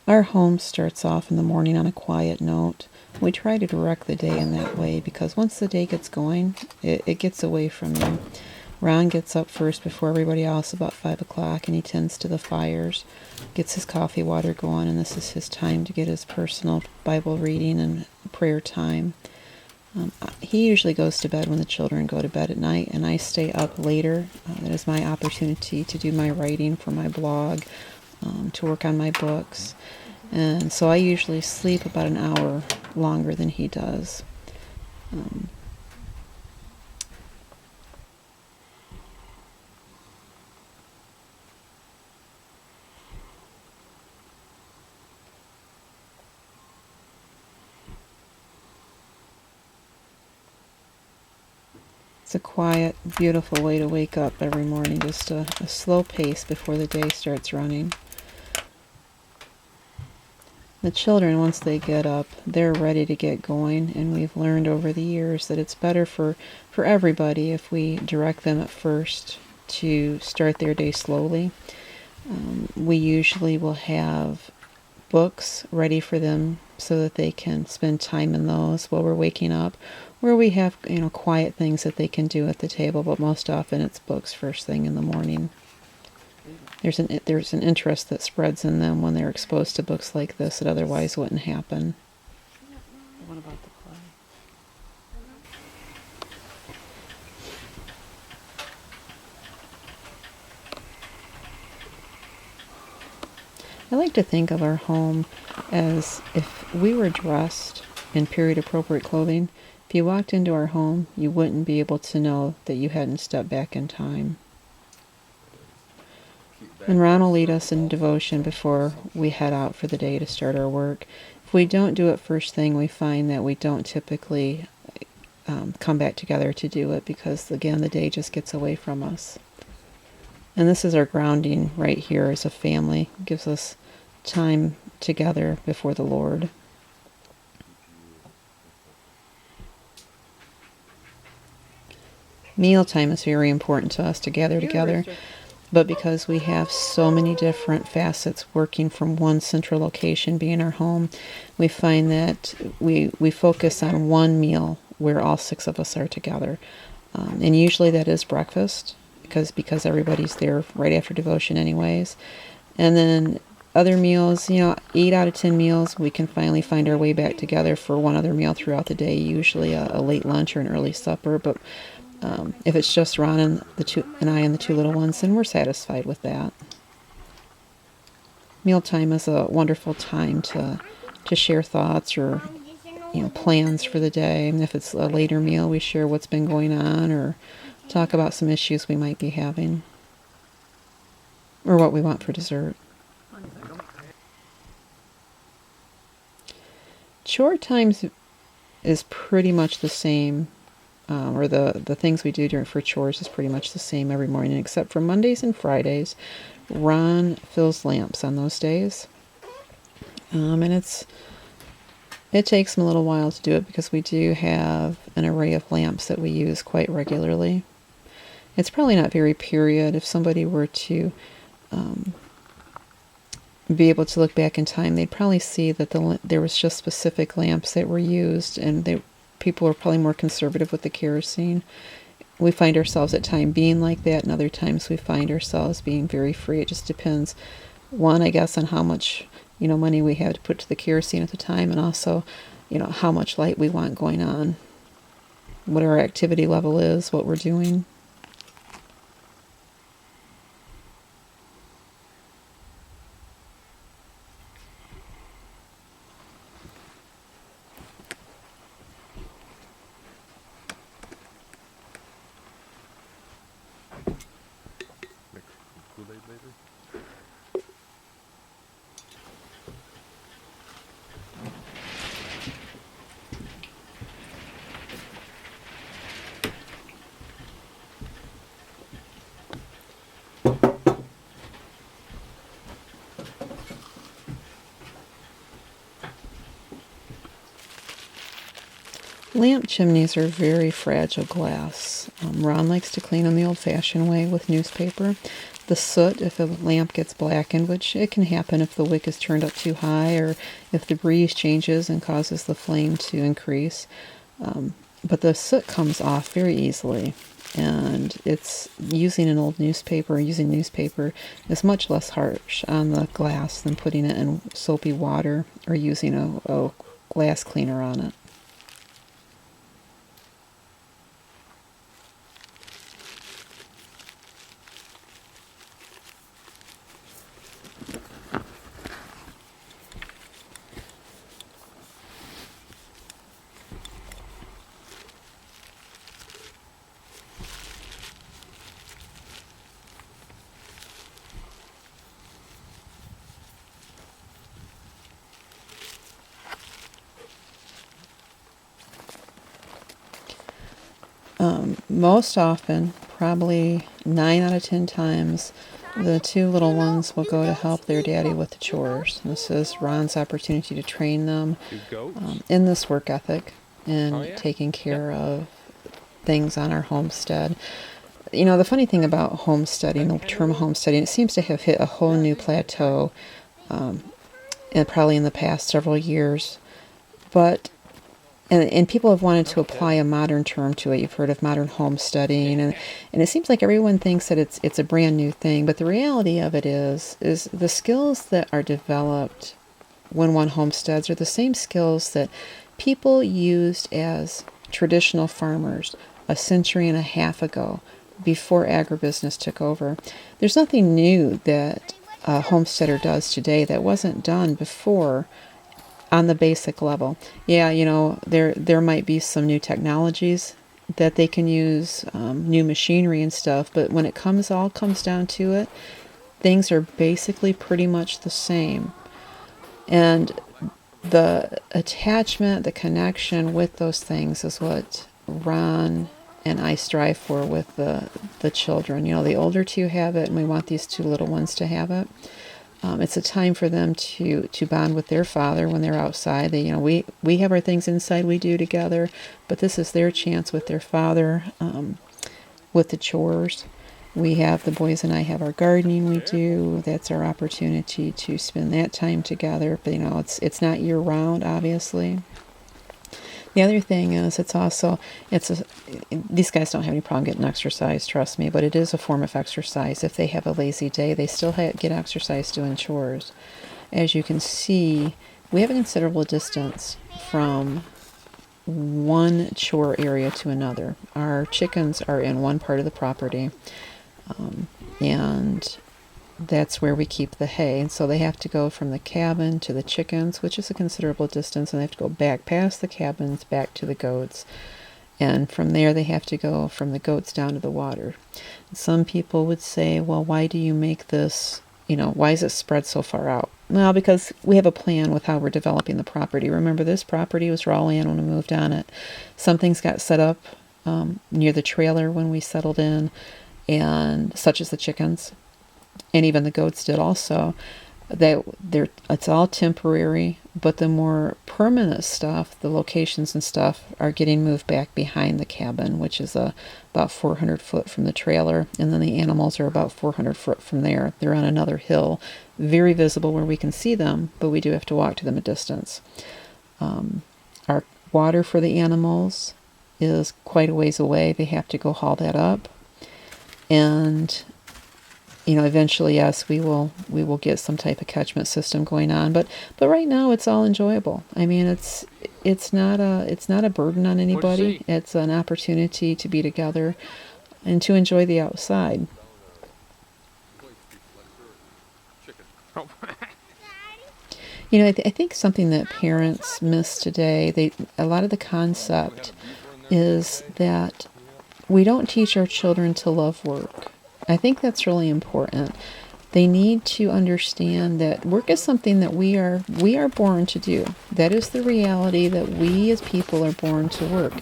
Our home starts off in the morning on a quiet note. We try to direct the day in that way because once the day gets going, it gets away from you. Ron gets up first before everybody else about 5 o'clock, and he tends to the fires, gets his coffee water going, and this is his time to get his personal Bible reading and prayer time. He usually goes to bed when the children go to bed at night, and I stay up later. That is my opportunity to do my writing for my blog, to work on my books. And so I usually sleep about an hour longer than he does. It's a quiet, beautiful way to wake up every morning, just a slow pace before the day starts running. The children, once they get up, they're ready to get going, and we've learned over the years that it's better for everybody if we direct them at first to start their day slowly. We usually will have books ready for them so that they can spend time in those while we're waking up, where we have quiet things that they can do at the table, but most often it's books first thing in the morning. There's an interest that spreads in them when they're exposed to books like this that otherwise wouldn't happen. What about the play? I like to think of our home as if we were dressed in period-appropriate clothing. If you walked into our home, you wouldn't be able to know that you hadn't stepped back in time. And Ron will lead us in devotion before we head out for the day to start our work. If we don't do it first thing, we find that we don't typically come back together to do it because, again, the day just gets away from us. And this is our grounding right here as a family. It gives us time together before the Lord. Mealtime is very important to us to gather together, but because we have so many different facets working from one central location, being our home, we find that we focus on one meal where all 6 of us are together. And usually that is breakfast, because everybody's there right after devotion anyways. And then other meals, 8 out of 10 meals, we can finally find our way back together for one other meal throughout the day, usually a late lunch or an early supper. But if it's just Ron and I and the 2 little ones, then we're satisfied with that. Mealtime is a wonderful time to share thoughts or plans for the day. And if it's a later meal, we share what's been going on or talk about some issues we might be having or what we want for dessert. Chore times is pretty much the same. Or the things we do for chores is pretty much the same every morning, except for Mondays and Fridays. Ron fills lamps on those days. And it takes him a little while to do it because we do have an array of lamps that we use quite regularly. It's probably not very period. If somebody were to be able to look back in time, they'd probably see that there was just specific lamps that were used, and people are probably more conservative with the kerosene. We find ourselves at times being like that, and other times we find ourselves being very free. It just depends, one, I guess, on how much money we have to put to the kerosene at the time, and also how much light we want going on, what our activity level is, what we're doing. Lamp chimneys are very fragile glass. Ron likes to clean them the old-fashioned way with newspaper. the soot if a lamp gets blackened, which it can happen if the wick is turned up too high or if the breeze changes and causes the flame to increase. But the soot comes off very easily, and it's using an old newspaper or using newspaper is much less harsh on the glass than putting it in soapy water or using a glass cleaner on it. Most often, probably 9 out of 10 times, the two little ones will go to help their daddy with the chores. This is Ron's opportunity to train them in this work ethic and taking care of things on our homestead. You know, the funny thing about homesteading, the term homesteading, it seems to have hit a whole new plateau, and probably in the past several years. But and people have wanted to apply a modern term to it. You've heard of modern homesteading, and it seems like everyone thinks that it's a brand new thing. But the reality of it is the skills that are developed when one homesteads are the same skills that people used as traditional farmers a century and a half ago, before agribusiness took over. There's nothing new that a homesteader does today that wasn't done before on the basic level. Yeah, you know, there might be some new technologies that they can use, new machinery and stuff, but when it all comes down to it, things are basically pretty much the same. And the attachment, the connection with those things is what Ron and I strive for with the children. You know, the older two have it, and we want these two little ones to have it. It's a time for them to bond with their father when they're outside. They, you know, we have our things inside we do together, but this is their chance with their father, with the chores. We have, the boys and I have our gardening we do. That's our opportunity to spend that time together. But, you know, it's not year round, obviously. The other thing is these guys don't have any problem getting exercise, trust me, but it is a form of exercise. If they have a lazy day, they still get exercise doing chores. As you can see, we have a considerable distance from one chore area to another. Our chickens are in one part of the property, and that's where we keep the hay. And so they have to go from the cabin to the chickens, which is a considerable distance, and they have to go back past the cabins back to the goats. And from there they have to go from the goats down to the water. Some people would say, well, why do you make this, you know, why is it spread so far out? Well, because we have a plan with how we're developing the property. Remember, this property was raw land when we moved on it. Some things got set up near the trailer when we settled in, and such as the chickens. And even the goats did also. It's all temporary, but the more permanent stuff, the locations and stuff, are getting moved back behind the cabin, which is about 400 foot from the trailer, and then the animals are about 400 foot from there. They're on another hill, very visible where we can see them, but we do have to walk to them a distance. Our water for the animals is quite a ways away. They have to go haul that up, and you know, eventually, yes, we will get some type of catchment system going on, but right now it's all enjoyable. I mean, it's not a burden on anybody. It's an opportunity to be together and to enjoy the outside. You know, I think something that parents miss today, a lot of the concept is that we don't teach our children to love work. I think that's really important. They need to understand that work is something that we are born to do. That is the reality, that we as people are born to work.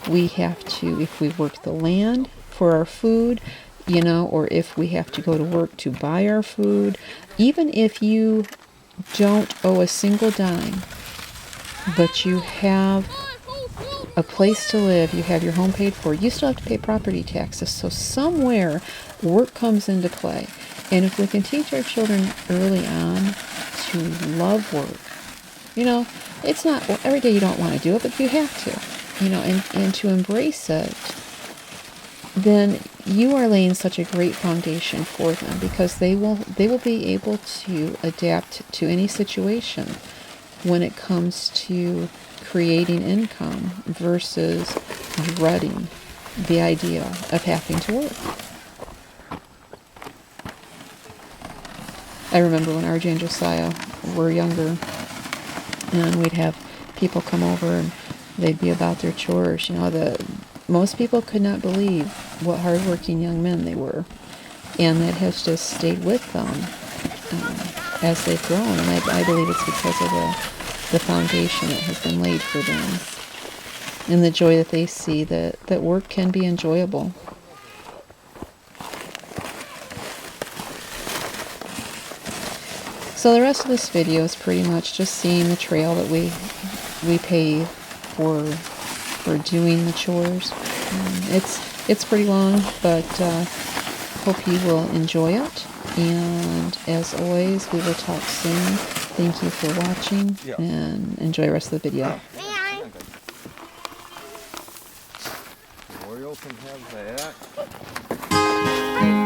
We have to, if we work the land for our food, you know, or if we have to go to work to buy our food, even if you don't owe a single dime, but you have a place to live, you have your home paid for, you still have to pay property taxes. So somewhere work comes into play. And if we can teach our children early on to love work, you know, it's not, well, every day you don't want to do it, but you have to, you know, and to embrace it, then you are laying such a great foundation for them, because they will be able to adapt to any situation when it comes to creating income versus dreading the idea of having to work. I remember when RJ and Josiah were younger, and we'd have people come over and they'd be about their chores. You know, most people could not believe what hardworking young men they were, and that has just stayed with them as they've grown. And I believe it's because of the foundation that has been laid for them, and the joy that they see that work can be enjoyable. So the rest of this video is pretty much just seeing the trail that we pave for doing the chores. It's pretty long, but hope you will enjoy it. And as always, we will talk soon. Thank you for watching, and enjoy the rest of the video. Oriole can have that.